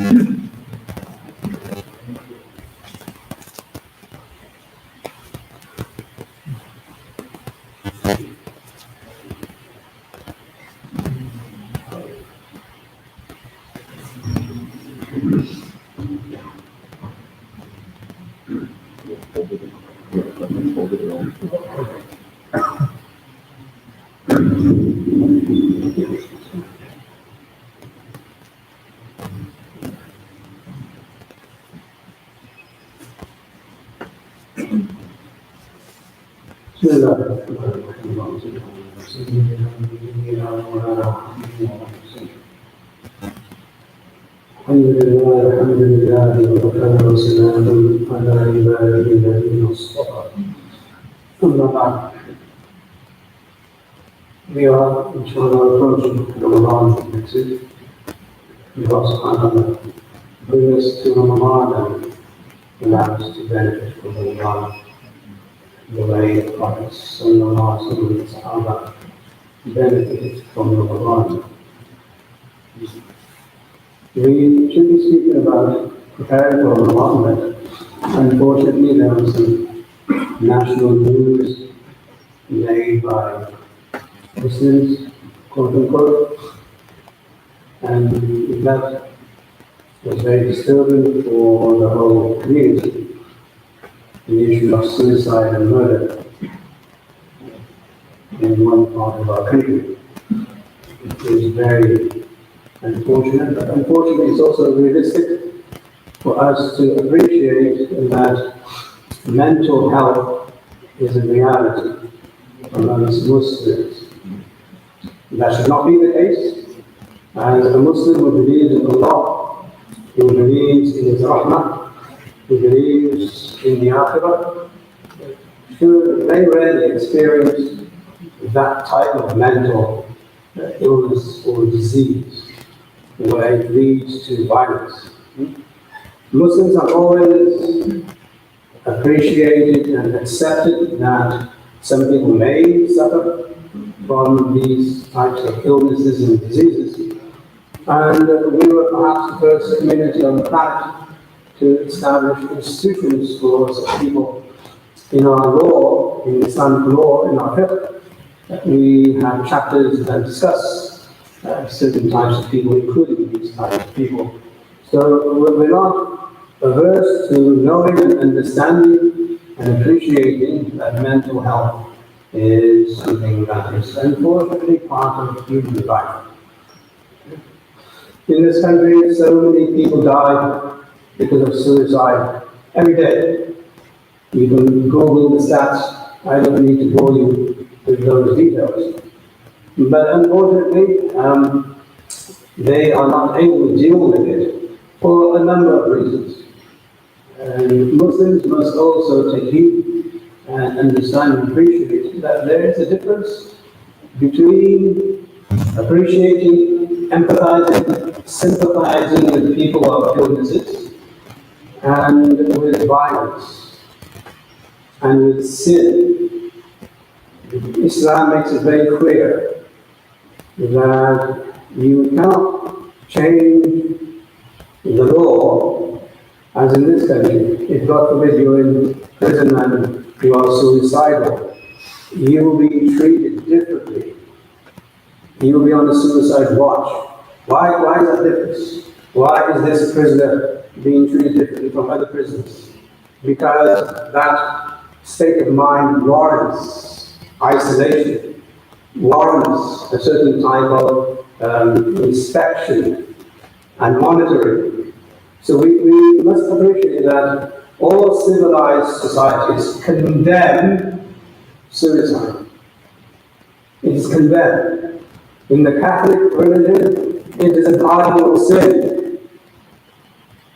الحمد لله وكفى وسلام على عباده الذين اصطفى. أما بعد, we are inshallah approaching Ramadan next week. May Allah subhanahu wa ta'ala bring us to Ramadan and allow us to benefit from Ramadan the way the Prophet sallallahu alaihi wasallam and Sahaba benefited from Ramadan. We should be speaking about preparing for Ramadan, but unfortunately there was some national news made by Muslims, quote unquote, and that was very disturbing for the whole community. The issue of suicide and murder in one part of our country. It is very unfortunate, but unfortunately it's also realistic for us to appreciate that mental health is a reality amongst Muslims. That should not be the case. As a Muslim who believes in Allah, who believes in His Rahmah, who believes in the Akhirah, should very rarely experience that type of mental illness or disease where it leads to violence. Muslims have always appreciated and accepted that some people may suffer from these types of illnesses and diseases. And we were perhaps the first community on the planet to establish institutions for such people. In our law, in Islamic law, in our fiqh, we have chapters that discuss certain types of people, including these types of people. So we're not averse to knowing and understanding and appreciating that mental health is something that is unfortunately part of human life. In this country, so many people die because of suicide every day. You can Google the stats. I don't need to bore you with those details. But unfortunately, they are not able to deal with it for a number of reasons. And Muslims must also take heed and understand and appreciate that there is a difference between appreciating, empathizing, sympathizing with people who have illnesses, and with violence, and with sin. Islam makes it very clear that you cannot change the law, as in this country. If God forbid you're in prison and you are suicidal, you will be treated differently. You will be on the suicide watch. Why is that difference? Why is this prisoner being treated differently from other prisoners? Because that state of mind warrants isolation, warrants a certain type of inspection and monitoring. So we must appreciate that all civilized societies condemn suicide. It is condemned. In the Catholic religion, it is a cardinal sin.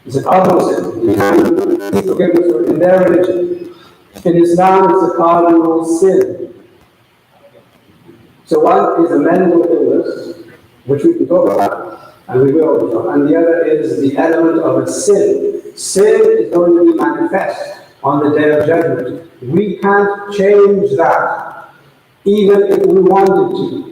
It's a cardinal sin. You can seek forgiveness in their religion. In Islam, it's a cardinal sin. So one is a mental illness, which we can talk about, and we will, and the other is the element of a sin. Sin is going to be manifest on the Day of Judgment. We can't change that, even if we wanted to.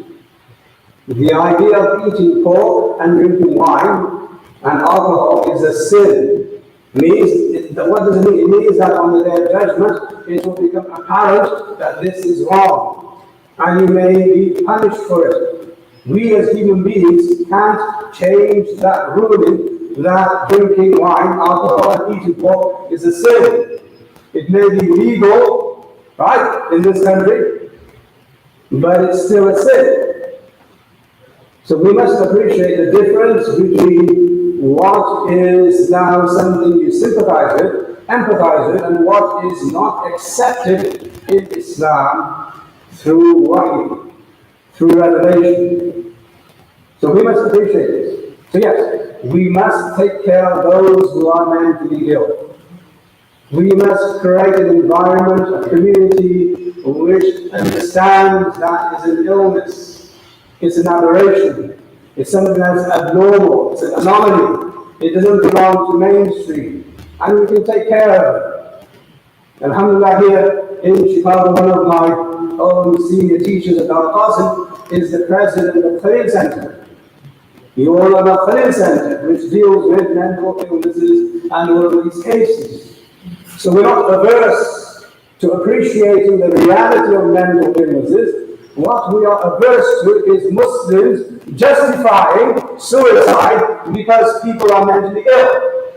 The idea of eating pork and drinking wine and alcohol is a sin. What does it mean? It means that on the day of judgment, it will become apparent that this is wrong, and you may be punished for it. We as human beings can't change that ruling that drinking wine, alcohol, and eating pork is a sin. It may be legal, right, in this country, but it's still a sin. So we must appreciate the difference between what is now something you sympathize with, empathize with, and what is not accepted in Islam through wahy, through revelation. So we must appreciate this. So yes, we must take care of those who are mentally ill. We must create an environment, a community which understands that is an illness, it's an aberration, it's something that's abnormal, it's an anomaly, it doesn't belong to mainstream, and we can take care of it. Alhamdulillah, here in Chicago, one of my own senior teachers at Darul Qasim is the president of the Khalil Center. You all know the Khalil Center, which deals with mental illnesses and all of these cases. So we're not averse to appreciating the reality of mental illnesses. What we are averse to is Muslims justifying suicide because people are mentally ill.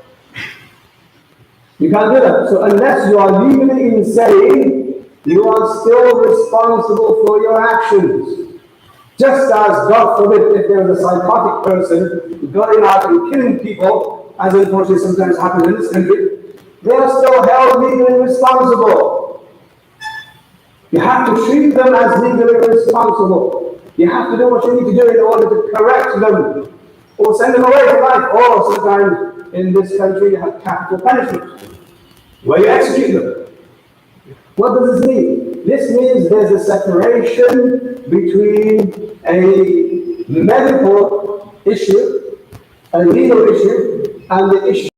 You can't do that. So unless you are legally insane, you are still responsible for your actions. Just as, God forbid, if there was a psychotic person going out and killing people, as unfortunately sometimes happens in this country, they are still held legally responsible. You have to treat them as legally responsible. You have to do what you need to do in order to correct them, or send them away from life, or sometimes in this country you have capital punishment, where you execute them. What does this mean? This means there's a separation between a medical issue, a legal issue, and the issue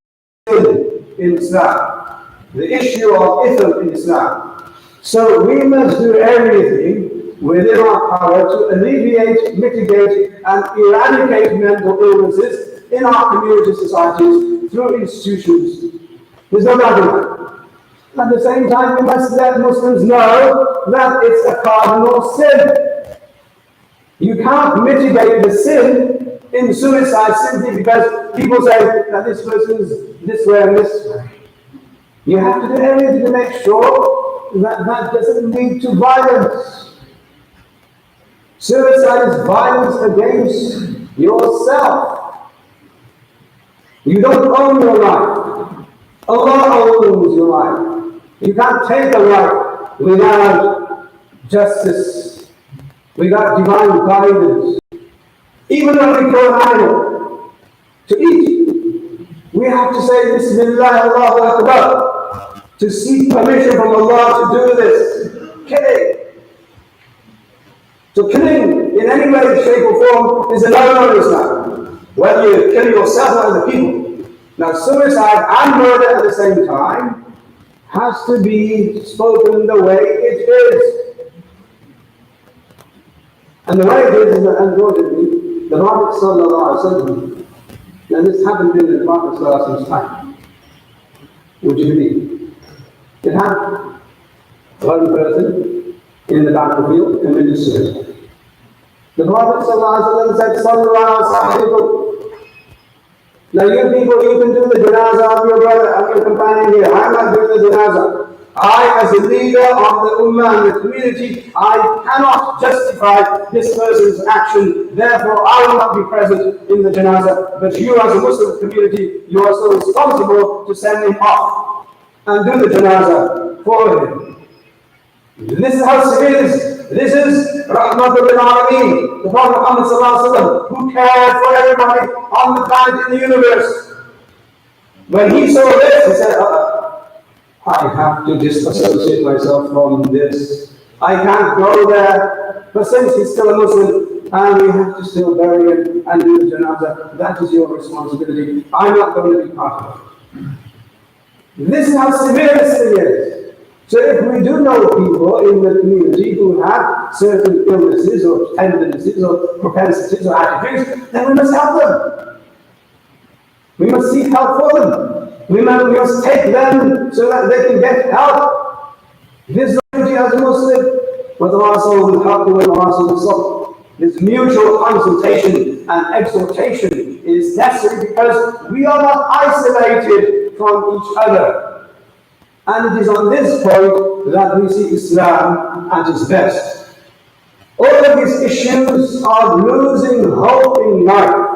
in Islam, the issue of ithm in Islam. So we must do everything within our power to alleviate, mitigate, and eradicate mental illnesses in our community societies through institutions. There's no doubt in that. At the same time, we must let Muslims know that it's a cardinal sin. You can't mitigate the sin in suicide simply because people say that this person's this way and this way. You have to do everything to make sure that that doesn't lead to violence. Suicide is violence against yourself. You don't own your life. Allah owns your life. You can't take a life without justice, without divine guidance. Even when we kill an animal to eat, we have to say Bismillah, Allahu Akbar, to seek permission from Allah to do this. Killing. So killing in any way, shape or form is a no-no in Islam. Whether you kill yourself or other people. Now suicide and murder at the same time has to be spoken the way it is. And the way it is that unfortunately, the Prophet ﷺ, now this happened in the Prophet ﷺ's time. Would you believe? It happened. One person in the battlefield committed suicide. The Prophet ﷺ said, Sallallahu Alaihi Wasallam, now you people, you can do the janazah of your brother, of your companion here. I'm not doing the janazah. I, as a leader of the ummah and the community, I cannot justify this person's action. Therefore, I will not be present in the janazah. But you, as a Muslim community, you are so responsible to send him off and do the janazah for him. This is how severe this is. This is Rahmatul lil Alameen, the Prophet Muhammad ﷺ, who cared for everybody on the planet in the universe. When he saw this, he said, I have to disassociate myself from this. I can't go there. But since he's still a Muslim, and we have to still bury him and do the janazah, that is your responsibility. I'm not going to be part of it. This is how severe this thing is. So if we do know people in the community who have certain illnesses or tendencies or propensities or attitudes, then we must help them. We must seek help for them. We must take them so that they can get help. This duty as a Muslim, this mutual consultation and exhortation is necessary because we are not isolated from each other. And it is on this point that we see Islam at its best. All of these issues of losing hope in life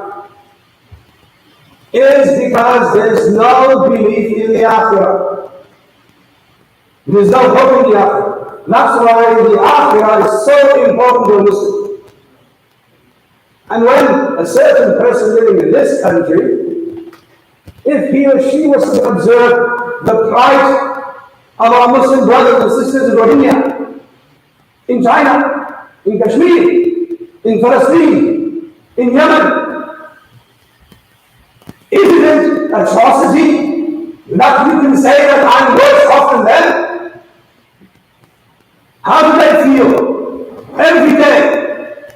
is because there is no belief in the Akhirah. There is no hope in the Akhirah. That's why the Akhirah is so important to a Muslim. And when a certain person living in this country, if he or she was to observe the plight of our Muslim brothers and sisters in Rohingya, in China, in Kashmir, in Palestine, in Yemen, is it an atrocity that you can say that I'm worse off than them? How do they feel every day,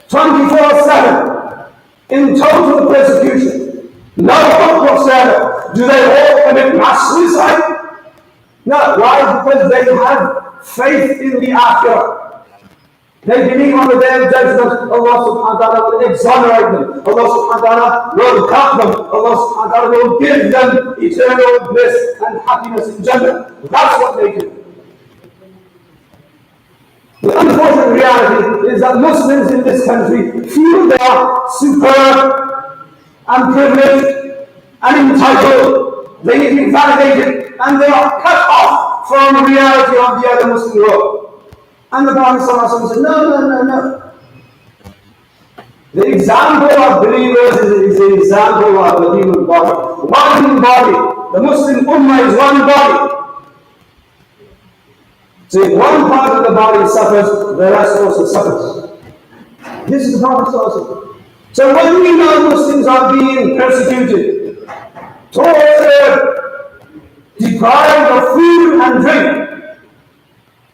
24/7, in total persecution? No hope whatsoever. Do they all commit mass suicide? No. Why? Because they have faith in the Akhirah. They believe on the day of judgment, Allah subhanahu wa ta'ala will exonerate them. Allah subhanahu wa ta'ala will help them. Allah subhanahu wa ta'ala will give them eternal bliss and happiness in Jannah. That's what they do. The unfortunate reality is that Muslims in this country feel they are superb and privileged and entitled. They need to be validated and they are cut off from the reality of the other Muslim world. And the Prophet ﷺ said, no. The example of believers is the example of the human body. One body. The Muslim Ummah is one body. So if one part of the body suffers, the rest also suffers. This is the Prophet ﷺ. So when we know Muslims are being persecuted, tortured, deprived of food and drink,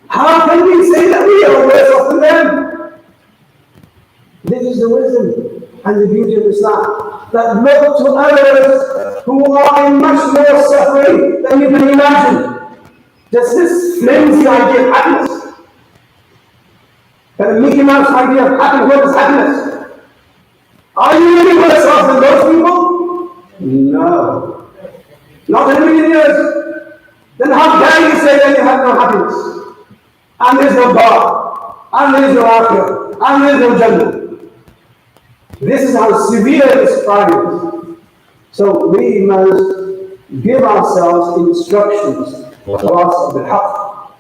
how can we say that we are worse off than them? This is the wisdom and the beauty of Islam. That look to others who are in much more suffering than you can imagine. Just this flimsy idea of happiness. That Mickey Mouse idea of happiness, what is happiness? Are you any worse off than those people? No. Not in a million years. Then how dare you say that you have no happiness? And there is no God, and there is no Akhirah, and there is no Jannah. This is how severe this crime is. So we must give ourselves instructions for us of the haqq.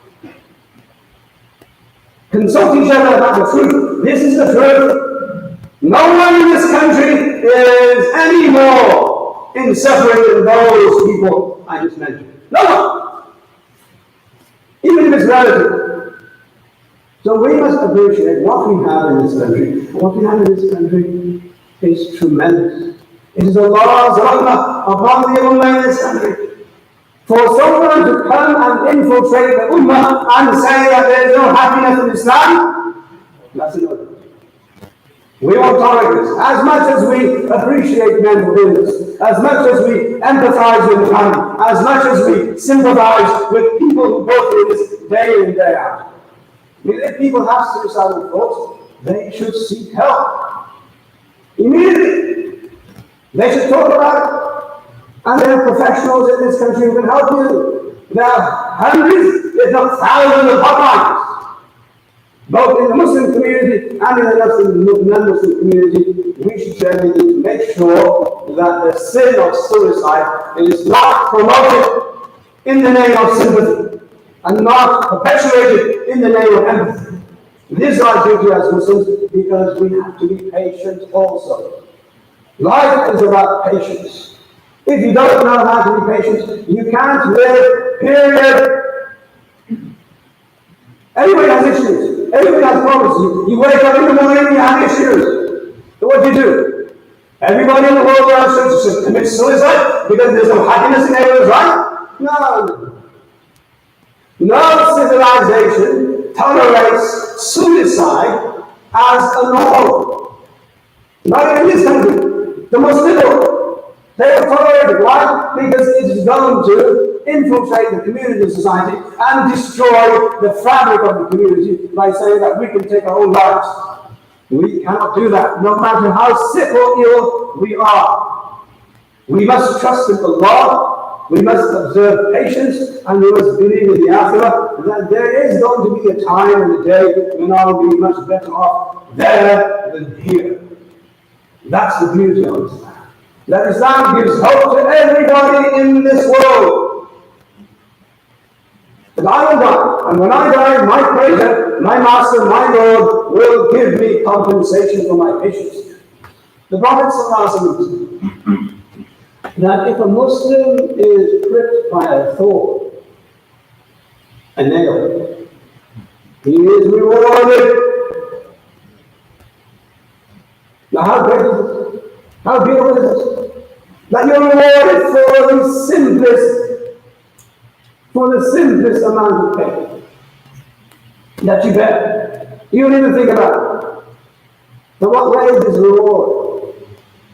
Consult each other about the truth. This is the truth. No one in this country is any more in suffering than those people I just mentioned. No one. Even if it's relative. So we must appreciate what we have in this country. What we have in this country is tremendous. It is Allah's rahmah upon the Ummah in this country. For someone to come and infiltrate the Ummah and say that there is no happiness in Islam, that's another. We won't tolerate this. As much as we appreciate mental illness, as much as we empathize with crime, as much as we sympathize with people who go through this day in, day out. If people have suicidal thoughts, they should seek help. Immediately. They should talk about it. And there are professionals in this country who can help you. There are hundreds, if not thousands of hotlines. Both in the Muslim community and in the non-Muslim community, we should certainly need to make sure that the sin of suicide is not promoted in the name of sympathy. And not perpetuated in the name of empathy. This is our duty as Muslims because we have to be patient also. Life is about patience. If you don't know how to be patient, you can't live, period. Everybody has issues. Everybody has problems. You wake up in the morning and you have issues. So what do? Everybody in the world should commit suicide because there's no happiness in everyone's life? No. No civilization tolerates suicide as a norm. Not in this country, the most liberal. They will tolerate it. Why? Because it is going to infiltrate the community and society and destroy the fabric of the community by saying that we can take our own lives. We cannot do that, no matter how sick or ill we are. We must trust in Allah, we must observe patience, and we must believe in the Akhirah, that there is going to be a time and a day when I will be much better off there than here. That's the beauty of Islam. That Islam gives hope to everybody in this world. That I will die, and when I die, my Creator, my Master, my Lord will give me compensation for my patience. The Prophet ﷺ that if a Muslim is pricked by a thorn, a nail, he is rewarded. Now how great is it? How beautiful is it? That you're rewarded for the simplest amount of pain that you bear. You don't even think about it. So what way is this reward?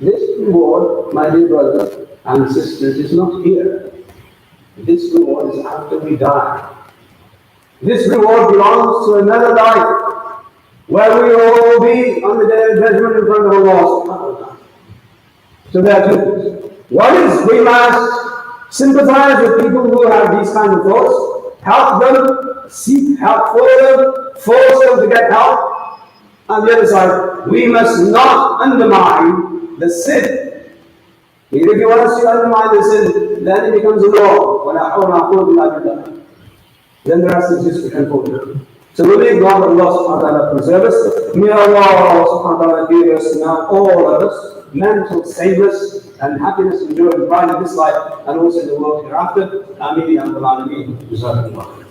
This reward, my dear brothers and sisters, is not here. This reward is after we die. This reward belongs to another life, where we will all be on the day of judgment in front of Allah. So there are two things. One is we must sympathize with people who have these kind of thoughts, help them, seek help for them, force them to get help. On the other side, we must not undermine the sin. If you want us to undermine the sin, then it becomes a law. Then the rest is just unfortunate. So we may God Allah subhanahu wa ta'ala preserve us. May Allah subhanahu wa ta'ala give us now, all of us, mental sameness and happiness and joy and pride in this life and also in the world hereafter. Amin ya Rabbal Alameen. Jazakumullah.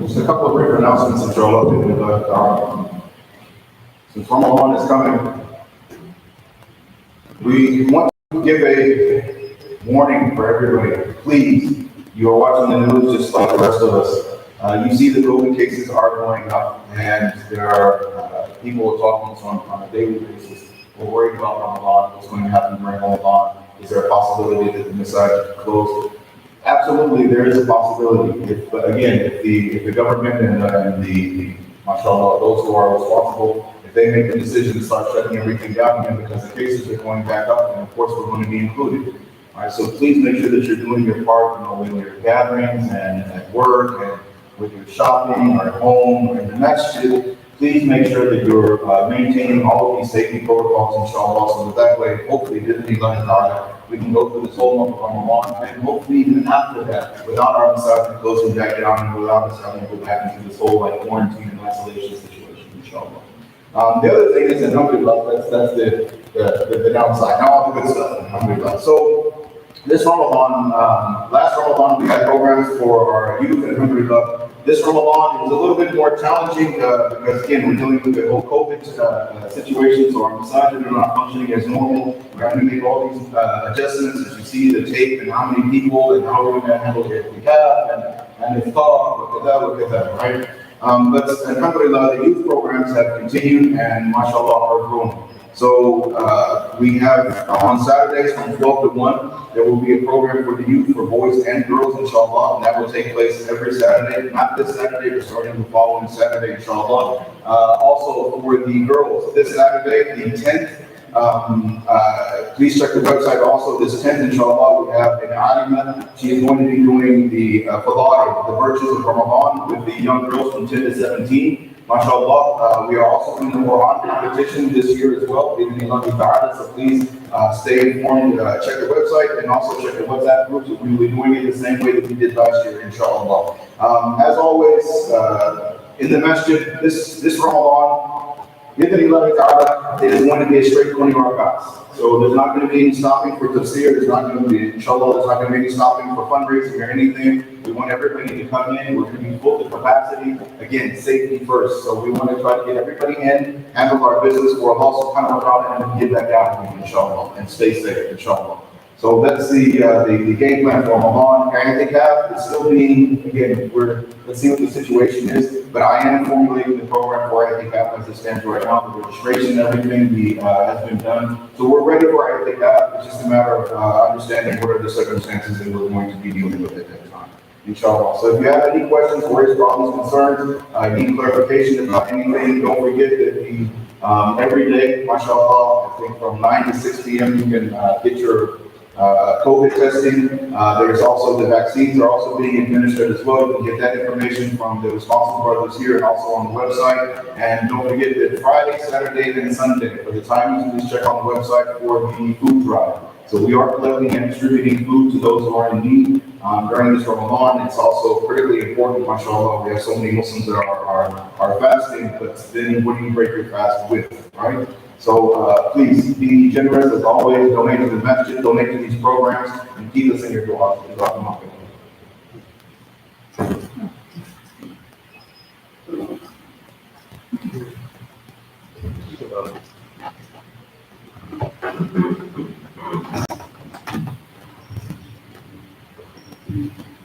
Just a couple of brief announcements, inshallah. Since Ramadan is coming, we want to give a warning for everybody. Please, you are watching the news just like the rest of us. You see the COVID cases are going up, and there are people talking on a daily basis. We're worried about Ramadan, what's going to happen during Ramadan. Is there a possibility that the Masjid is closed? Absolutely, there is a possibility. But again, if the government and the mashallah, those who are responsible, if they make the decision to start shutting everything down again because the cases are going back up, then of course we're going to be included. All right, so please make sure that you're doing your part, with your gatherings and at work and with your shopping or at home or in the masjid. Please make sure that you're maintaining all of these safety protocols, inshallah, so that way, hopefully, we can go through this whole month of Ramadan, and hopefully even after that, without our Masjid closing back down, and without us having to go back into this whole quarantine and isolation situation, inshallah. The other thing is, alhamdulillah, that's the downside. Now all the good stuff, alhamdulillah. So this Ramadan, last Ramadan, we had programs for our youth, alhamdulillah. This Ramadan is a little bit more challenging because again, we're dealing with the whole COVID situation, so our masajid are not functioning as normal. We're having to make all these adjustments, as you see the tape and how many people and how we're going to handle the hijab and the thought, look at that, right? But alhamdulillah, the youth programs have continued and mashallah are growing. So we have on Saturdays from 12 to 1, there will be a program for the youth, for boys and girls, inshallah, and that will take place every Saturday, not this Saturday, but starting the following Saturday, inshallah. Also for the girls, this Saturday, the 10th, please check the website also. This 10th, inshallah, we have an alima. She is going to be doing the fadail, the virtues of Ramadan, with the young girls from 10 to 17. MashaAllah, we are also doing the Quran competition this year as well. So please stay informed, check the website, and also check the WhatsApp groups. We will be doing it the same way that we did last year, inshallah. As always, in the masjid, this Ramadan, Bidnillahi ta'ala, it is going to be a straight 20 pass. So there's not going to be any stopping for tafsir, there's not going to be, inshallah, there's not going to be any stopping for fundraising or anything. We want everybody to come in, we're going to be full to capacity. Again, safety first. So we want to try to get everybody in, handle our business for Allah subhanahu wa ta'ala, and get back out again, inshallah, and stay safe, inshallah. So that's the game plan for Ramadan. I'tikaf is still being, again, let's see what the situation is, but I am formulating the program for I'tikaf as it stands right now. The registration and everything has been done. So we're ready for I'tikaf. It's just a matter of understanding what are the circumstances that we're going to be dealing with at that time, inshallah. So if you have any questions, worries, problems, concerns, need clarification about anything, don't forget that every day, mashallah, I think from 9 to 6 p.m. you can get your COVID testing. There's also the vaccines are also being administered as well. You can get that information from the responsible brothers here and also on the website. And don't forget that Friday, Saturday, and Sunday, for the timings, please check on the website for the food drive. So we are collecting and distributing food to those who are in need. During this Ramadan, it's also critically important, mashallah. We have so many Muslims that are fasting, but then what do you break your fast with, right? So please be generous as always. Donate to the Masjid, donate to these programs, and keep us in your dua.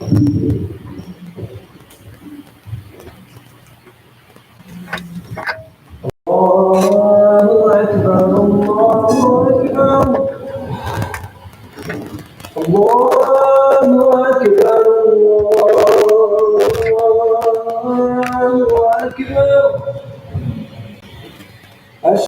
Thank you.